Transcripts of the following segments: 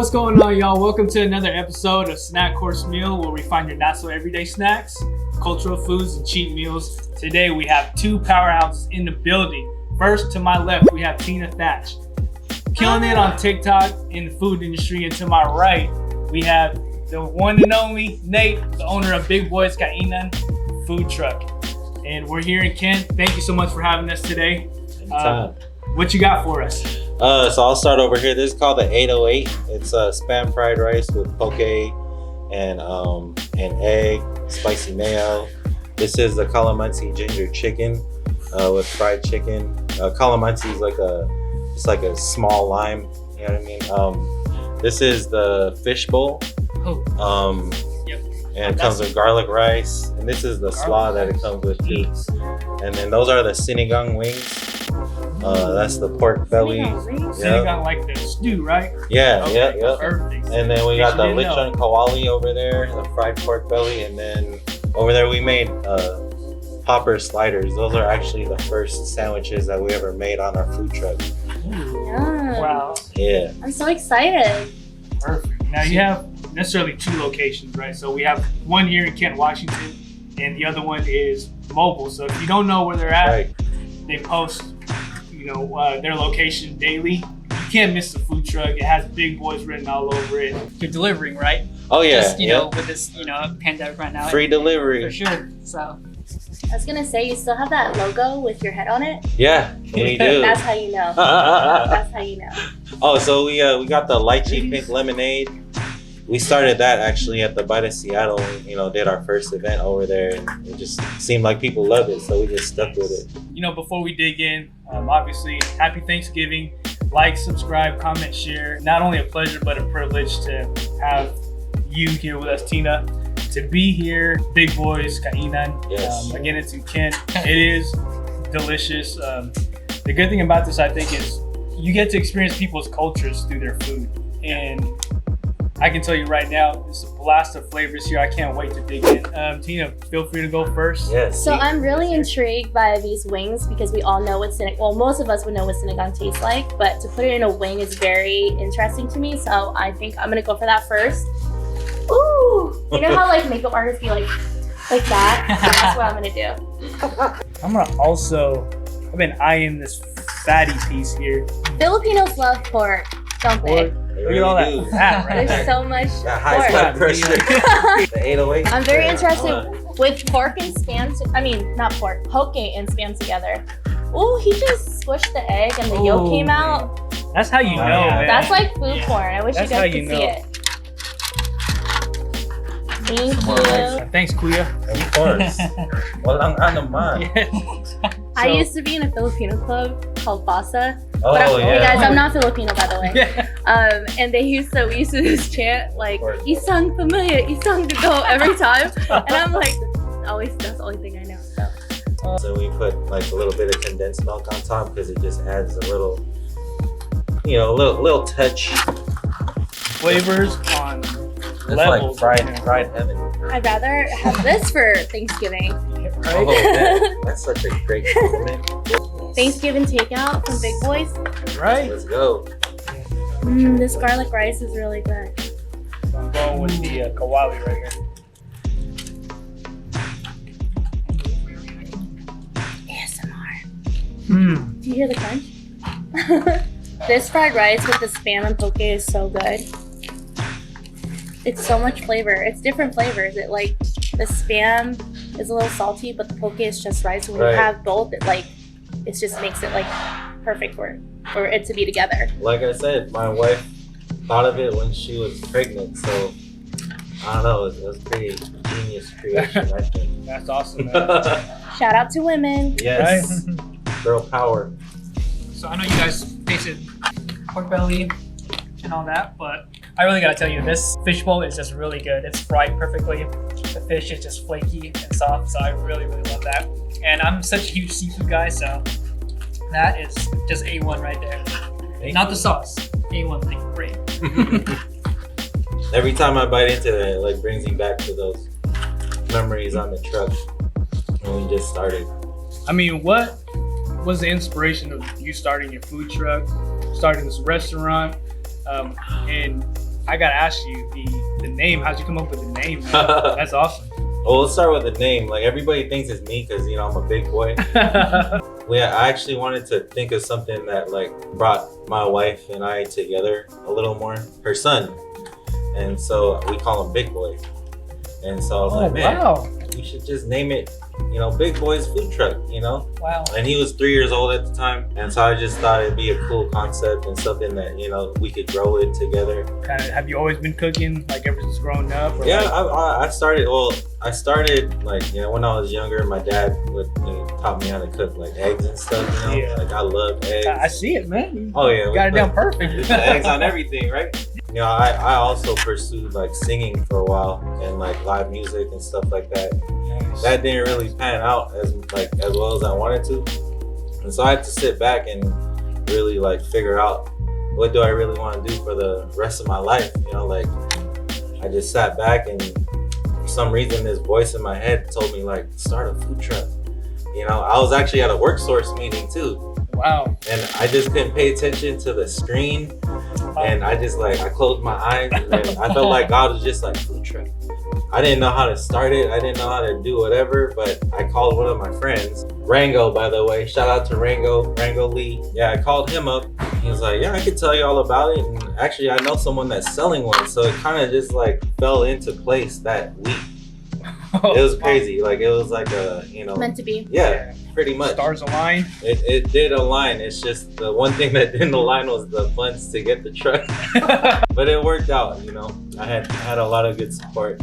what's going on, y'all? Welcome to another episode of Snackcoursemeal, where we find your not so everyday snacks, cultural foods, and cheap meals. Today we have two powerhouses in the building. First, to my left, we have Teena Thach, killing it on TikTok in the food industry. And to my right, we have the one and only Nate, the owner of Boys Kainan food truck. And we're here in Kent. Thank you so much for having us today. What you got for us? So I'll start over here. This is called the 808. It's spam fried rice with poke and egg, spicy mayo. This is the calamansi ginger chicken with fried chicken. Calamansi is like a small lime. You know what I mean? This is the fish bowl. And it comes with garlic rice. And this is the slaw that it comes with too. And then those are the sinigang wings. That's the pork belly. Sinigang, like the stew, right? Yeah, okay. yeah. Perfect. And then we got the lechon kawali over there, the fried pork belly. And then over there we made popper sliders. Those are actually the first sandwiches that we ever made on our food truck. Yeah. Wow. Yeah. I'm so excited. Perfect. Now you have necessarily two locations, right? So we have one here in Kent, Washington, and the other one is mobile. So if you don't know where they're at, Right. they post, their location daily. You can't miss the food truck. It has Big Boys written all over it. You're delivering, right? Oh yeah. Just, with this, pandemic right now. Free delivery. For sure. So. I was gonna say, you still have that logo with your head on it? Yeah, we do. That's how you know. That's how you know. Oh, so we got the lychee pink lemonade. We started that actually at the Bite of Seattle. Did our first event over there, and it just seemed like people loved it, so we just stuck with it. Before we dig in, obviously, happy Thanksgiving. Like, subscribe, comment, share. Not only a pleasure, but a privilege to have you here with us, Teena. To be here, Big Boys Kainan. Yes. Again, it's in Kent. It is delicious. The good thing about this, I think, is you get to experience people's cultures through their food. And I can tell you right now, it's a blast of flavors here. I can't wait to dig in. Teena, feel free to go first. Yes. So I'm really intrigued by these wings because we all know what most of us would know what sinigang tastes like, but to put it in a wing is very interesting to me. So I think I'm gonna go for that first. Ooh, you know how makeup artists be like that? So that's what I'm gonna do. I'm gonna also, I've been eyeing this fatty piece here. Filipinos love pork, don't they? Look at all that fat right There's there. so much That high pork. blood pressure. The 808. I'm very interested with pork and spam. Not pork, poke and spam together. Ooh, he just squished the egg and the yolk came out. That's how you know, yeah. man. That's like food porn. I wish That's you how guys you could know. see it. Thank you. Thanks, Kuya. Of course. Walang ano man. I used to be in a Filipino club called Basa. Oh Hey yeah. guys, I'm not Filipino by the way. And we used to just chant like "Isang Pamilya, Isang to go" every time, and I'm like, that's the only thing I know. So. So we put a little bit of condensed milk on top because it just adds a little, little touch. Flavors on It's levels. like fried heaven. I'd rather have this for Thanksgiving. Oh, man, that's such a great compliment. Thanksgiving takeout from Big Boys. Right? Let's go. This garlic rice is really good. I'm going with the kawali right here. ASMR. Do you hear the crunch? This fried rice with the spam and poke is so good. It's so much flavor. It's different flavors. The spam is a little salty, but the poke is just rice. When you have both, it just makes it perfect for it to be together. Like I said, my wife thought of it when she was pregnant, so I don't know. It was pretty genius creation, I think. That's awesome, man. Shout out to women. Yes. Girl power. So I know you guys tasted pork belly and all that, but I really gotta tell you, this fish bowl is just really good. It's fried perfectly. The fish is just flaky and soft, so I really, really love that. And I'm such a huge seafood guy, so that is just A1 right there. Not the sauce. A1, great. Every time I bite into it, it brings me back to those memories on the truck when we just started. I mean, what was the inspiration of you starting your food truck, starting this restaurant, and I gotta ask you the name. How'd you come up with the name? Man? That's awesome. Well, let's start with the name. Like everybody thinks it's me because I'm a big boy. I actually wanted to think of something that like brought my wife and I together a little more. Her son, and so we call him Big Boy. And so I was like, man, wow. we should just name it, Big Boy's Food Truck. Wow. And he was 3 years old at the time, and so I just thought it'd be a cool concept and something that we could grow it together. Kind of. Have you always been cooking like ever since growing up? Or Yeah, like... I started. Well, I started like when I was younger. My dad taught me how to cook like eggs and stuff. Yeah. Like I love eggs. I see it, man. Oh yeah, You got it down perfect. We put eggs on everything, right? I also pursued like singing for a while and like live music and stuff like that. Nice. That didn't really pan out as well as I wanted to, and so I had to sit back and really like figure out what do I really want to do for the rest of my life. I just sat back and for some reason this voice in my head told me like start a food truck. I was actually at a work source meeting too. Wow. And I just couldn't pay attention to the screen. And I just I closed my eyes and then I felt like God was just like food truck. I didn't know how to start it. I didn't know how to do whatever, but I called one of my friends, Rango, by the way. Shout out to Rango Lee. Yeah, I called him up. He was like, yeah, I could tell you all about it. And actually I know someone that's selling one. So it kind of just fell into place that week. It was crazy. Like it was like a, Meant to be. Yeah, pretty much. Stars align. It did align. It's just the one thing that didn't align was the funds to get the truck. But it worked out. I had a lot of good support.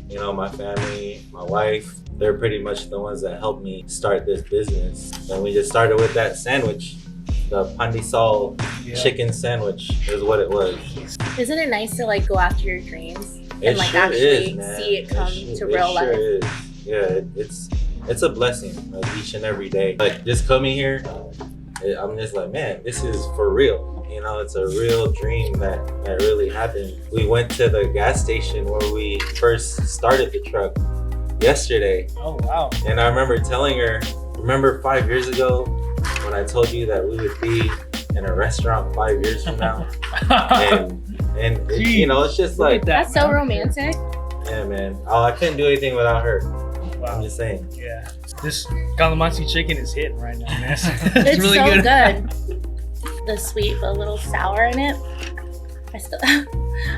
My family, my wife, they're pretty much the ones that helped me start this business. And we just started with that sandwich. The pandesal chicken sandwich is what it was. Isn't it nice to go after your dreams and It sure actually is, man. see it come to real life? Is. Yeah, it's a blessing each and every day. Like just coming here, I'm just like, man, this is for real. It's a real dream that really happened. We went to the gas station where we first started the truck yesterday. Oh wow. And I remember telling her, remember 5 years ago when I told you that we would be in a restaurant 5 years from now? and it's just like That's so romantic. Yeah, man. Oh, I couldn't do anything without her. Wow. I'm just saying. Yeah. This calamansi chicken is hitting right now, man. It's really so good. good. The sweet but a little sour in it.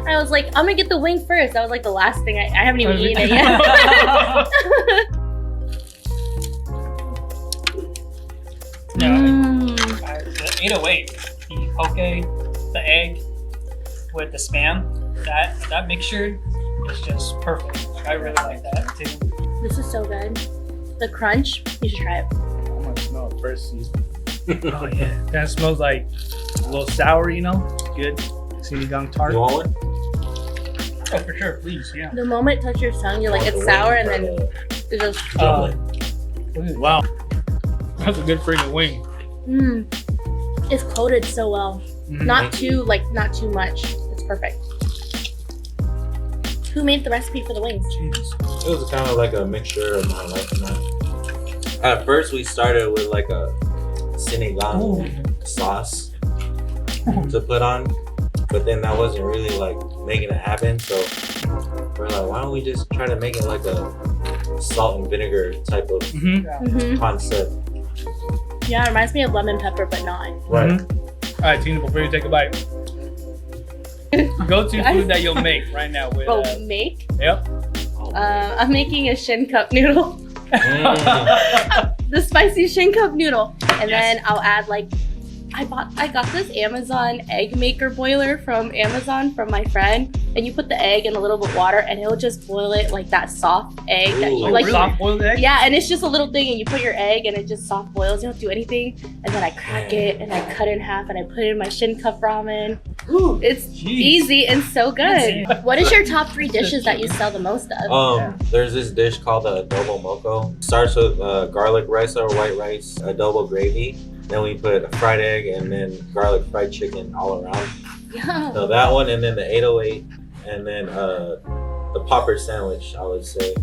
I was like, I'm gonna get the wing first. That was like the last thing. I haven't even eaten it yet. The 808, the poke, the egg with the Spam, that mixture is just perfect. I really like that too. This is so good. The crunch, you should try it. I'm gonna smell it first. Oh yeah. Kind of smells like a little sour, Good. Sinigang tart. You want one? Oh, for sure. Please, yeah. The moment it touches your tongue, you're like, it's sour, and then it just. Wow. That's a good freaking wing. It's coated so well. Not too much. It's perfect. Who made the recipe for the wings? It was kind of like a mixture of my life and mine. At first, we started with like a sinigang sauce to put on, but then that wasn't really like making it happen. So we're like, why don't we just try to make it like a salt and vinegar type of concept? Yeah, it reminds me of lemon pepper, but not. Right. All right, Tina, before you take a bite, go-to food that you'll make right now with. Make? Yep. I'm making a shin cup noodle. The spicy shin cup noodle, and then I'll add I got this Amazon egg maker boiler from Amazon from my friend, and you put the egg in a little bit of water and it'll just boil it like that soft egg that you like. Soft boiled egg? Yeah, and it's just a little thing, and you put your egg and it just soft boils. You don't do anything, and then I crack it and I cut it in half and I put it in my shin cup ramen. Ooh, it's easy and so good. What is your top 3 dishes that you sell the most of? There's this dish called the adobo moco. Starts with garlic rice or white rice, adobo gravy. Then we put a fried egg and then garlic fried chicken all around. Yeah. So that one, and then the 808, and then the popper sandwich, I would say.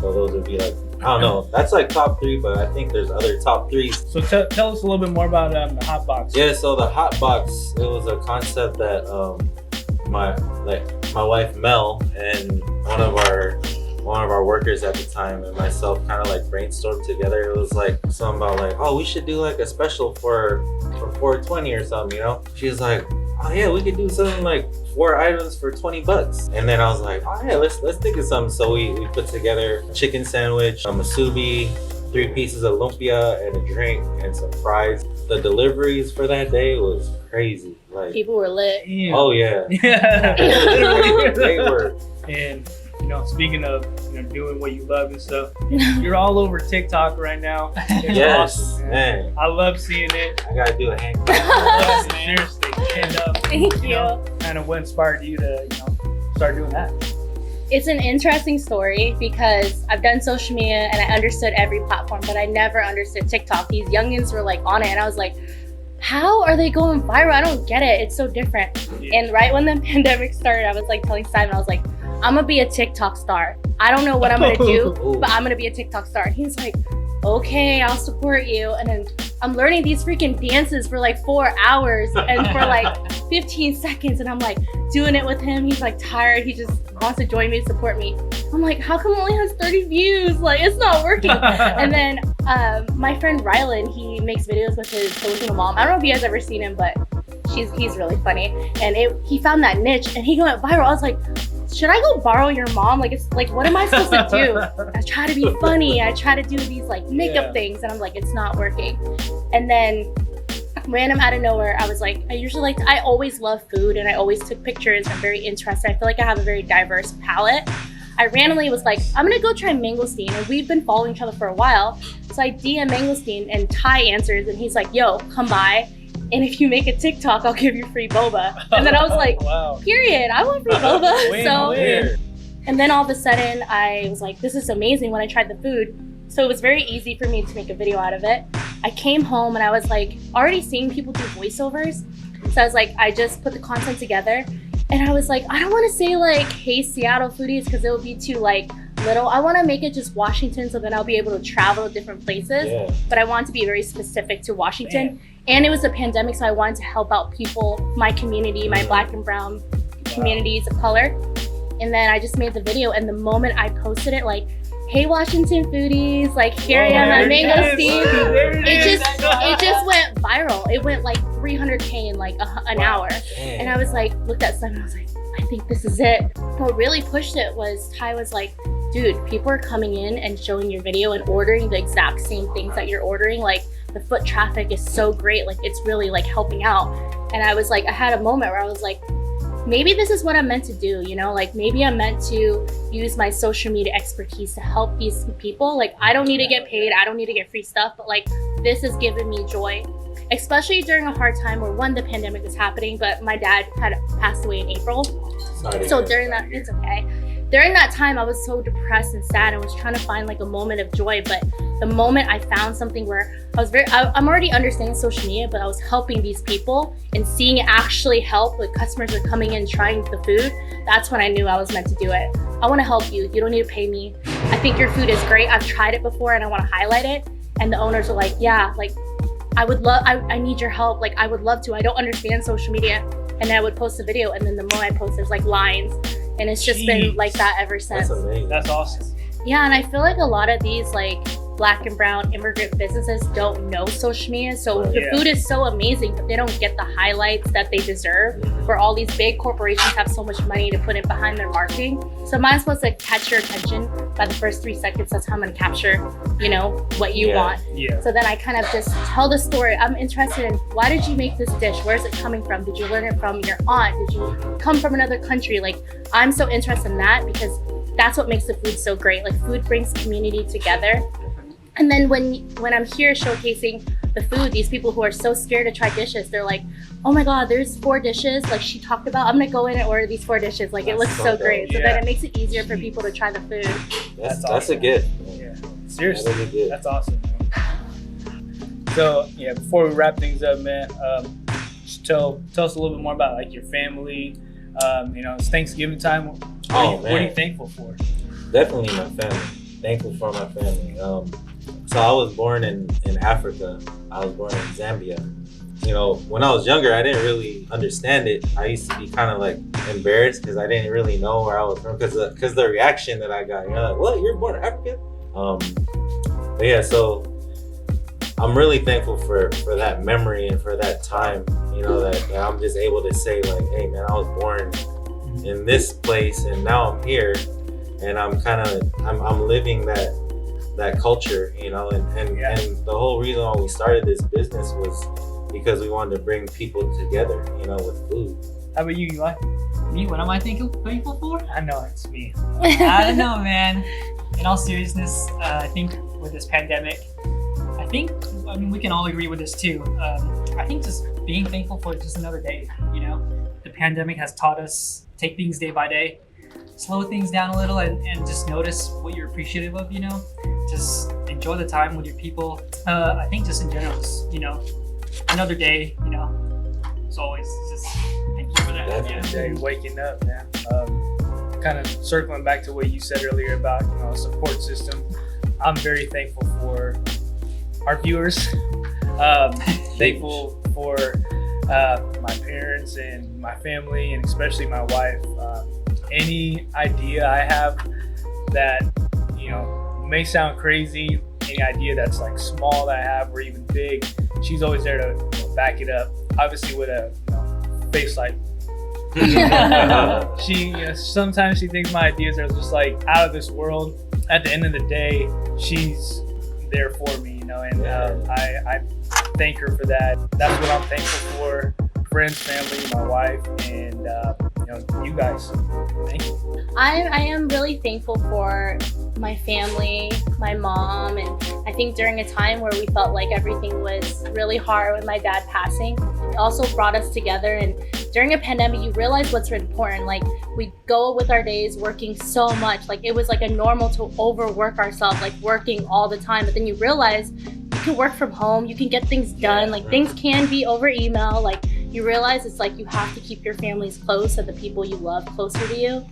So those would be like, I don't know, that's like top 3, but I think there's other top 3s. So tell us a little bit more about the hot box. Yeah, so the hot box, it was a concept that my wife Mel and one of our workers at the time and myself kind of like brainstormed together. It was like something about like, oh, we should do like a special for 420 or something, you know? She was like, oh yeah, we could do something like 4 items for $20. And then I was like, oh yeah, let's think of something. So we put together a chicken sandwich, a musubi, 3 pieces of lumpia, and a drink and some fries. The deliveries for that day was crazy. Like, People were lit. Damn. oh yeah, Yeah. they were. And you know, speaking of doing what you love and stuff, you're all over TikTok right now. It's Yes, awesome, man. I love seeing it. I gotta do a hand. Yes, man. Seriously. And Thank you. Kind of what inspired you to start doing that? It's an interesting story because I've done social media and I understood every platform, but I never understood TikTok. These youngins were like on it and I was like, how are they going viral? I don't get it. It's so different. Yeah. And right when the pandemic started, I was like telling Simon, I was like, I'm gonna be a TikTok star. I don't know what I'm gonna do, Ooh. but I'm gonna be a TikTok star. And he's like, okay, I'll support you. And then I'm learning these freaking dances for like 4 hours and for like 15 seconds. And I'm like doing it with him. He's like tired. He just wants to join me, support me. I'm like, how come it only has 30 views? Like, it's not working. And then my friend Rylan, he makes videos with his Filipino mom. I don't know if you guys ever seen him, but he's really funny. And he found that niche and he went viral. I was like, should I go borrow your mom? Like, it's like, what am I supposed to do? I try to be funny. I try to do these like makeup things and I'm like, it's not working. And then random out of nowhere, I was like, I always love food and I always took pictures. I'm very interested. I feel like I have a very diverse palette. I randomly was like, I'm gonna go try mangosteen. And we've been following each other for a while. So I DM mangosteen and Ty answers and he's like, yo, come by. And if you make a TikTok, I'll give you free boba. And then I was like, wow. period, I want free boba. Win. And then all of a sudden I was like, this is amazing when I tried the food. So it was very easy for me to make a video out of it. I came home and I was like already seeing people do voiceovers. So I was like, I just put the content together and I was like, I don't want to say like, hey, Seattle foodies, because it would be too like little. I want to make it just Washington so then I'll be able to travel to different places. Yeah. But I want to be very specific to Washington. Damn. And it was a pandemic, so I wanted to help out people, my community, my Black and brown communities of color. And then I just made the video, and the moment I posted it, like, hey Washington foodies, like here I am at mangosteen. It just went viral. It went like 300K in like an hour. Damn. And I was like, looked at Simon, I was like, I think this is it. What really pushed it was Ty was like, dude, people are coming in and showing your video and ordering the exact same things that you're ordering. Like, the foot traffic is so great, like it's really like helping out. And I was like, I had a moment where I was like, maybe this is what I'm meant to do, like maybe I'm meant to use my social media expertise to help these people. Like, I don't need to get paid, I don't need to get free stuff, but like this is giving me joy, especially during a hard time where the pandemic was happening, but my dad had passed away in April. So during that, it's okay. During that time, I was so depressed and sad and was trying to find like a moment of joy. But the moment I found something where I'm already understanding social media, but I was helping these people and seeing it actually help. Like, customers are coming in trying the food. That's when I knew I was meant to do it. I want to help you. You don't need to pay me. I think your food is great. I've tried it before and I want to highlight it. And the owners were like, yeah, like I need your help. Like, I would love to. I don't understand social media. And then I would post a video, and then the moment I post, there's like lines. And it's just been like that ever since. That's amazing. That's awesome. Yeah, and I feel like a lot of these like Black and brown immigrant businesses don't know social media. So the food is so amazing, but they don't get the highlights that they deserve, where all these big corporations have so much money to put in behind their marketing. So mine's supposed to catch your attention by the first 3 seconds. That's how I'm gonna capture, what you want. Yeah. So then I kind of just tell the story. I'm interested in, why did you make this dish? Where is it coming from? Did you learn it from your aunt? Did you come from another country? Like, I'm so interested in that because that's what makes the food so great. Like, food brings community together. And then when I'm here showcasing the food, these people who are so scared to try dishes, they're like, oh my God, there's 4 dishes like she talked about. I'm gonna go in and order these 4 dishes. Like, it looks so great. So then it makes it easier for people to try the food. That's awesome. a gift. Yeah. Seriously, that's awesome. So yeah, before we wrap things up, man, just tell us a little bit more about like your family. It's Thanksgiving time. What are you thankful for? Definitely my family. Thankful for my family. So I was born in Africa. I was born in Zambia. you know, when I was younger, I didn't really understand it. I used to be kind of like embarrassed because I didn't really know where I was from because the reaction that I got, you know, like, what, you're born African? But yeah, so I'm really thankful for that memory and for that time, you know, that I'm just able to say like, hey man, I was born in this place and now I'm here and I'm living that culture, you know, and the whole reason why we started this business was because we wanted to bring people together, you know, with food. How about you, Eli? Me? What am I thankful for? I know it's me. I don't know, man. In all seriousness, I think with this pandemic, I mean, we can all agree with this too. I think just being thankful for just another day, you know? The pandemic has taught us take things day by day, slow things down a little and just notice what you're appreciative of, you know? Just enjoy the time with your people. I think just in general, just, you know, another day, you know, as always, just thank you for that. Yeah, waking up, man. Kind of circling back to what you said earlier about, you know, a support system. I'm very thankful for our viewers. Thankful for my parents and my family, and especially my wife. Any idea I have that, you know, may sound crazy, any idea that's like small that I have or even big, she's always there to, you know, back it up. Obviously with a, you know, face like she, you know, sometimes she thinks my ideas are just like out of this world. At the end of the day, she's there for me, you know, and I thank her for that. That's what I'm thankful for. Friends, family, my wife, and you know, you guys. Thank you. I am really thankful for my family, my mom, and I think during a time where we felt like everything was really hard with my dad passing, it also brought us together. And during a pandemic, you realize what's important. Like, we go with our days working so much. Like, it was like a normal to overwork ourselves, like working all the time. But then you realize you can work from home, you can get things done. Like, things can be over email. Like, you realize it's like you have to keep your families close and the people you love closer to you.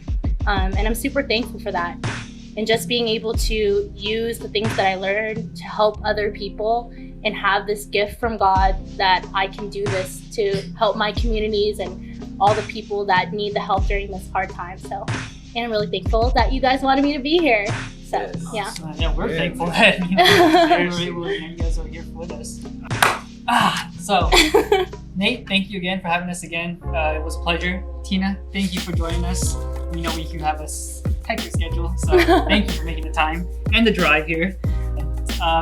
And I'm super thankful for that. And just being able to use the things that I learned to help other people and have this gift from God that I can do this to help my communities and all the people that need the help during this hard time. So, and I'm really thankful that you guys wanted me to be here. So, yeah. Yeah, we're thankful that, you know, you guys are here with us. So, Nate, thank you again for having us again. It was a pleasure. Teena, thank you for joining us. We know you have a hectic schedule, so thank you for making the time and the drive here.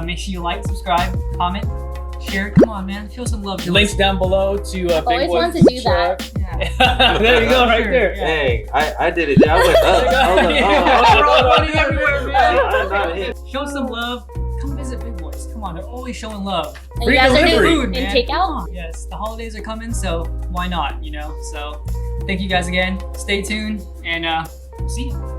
Make sure you like, subscribe, comment, share. Come on, man. Show some love. Links down below to Big Always Boys wanted to do that. Yeah. There you go, right there. Yeah. Hey, I did it. I went up. We're all running everywhere, man. Show some love. Come visit Big Boys. Come on, they're always showing love. And you guys are delivery. doing Food, and man. take Come out. on. Yes, the holidays are coming, so why not, you know? So thank you guys again. Stay tuned and see you.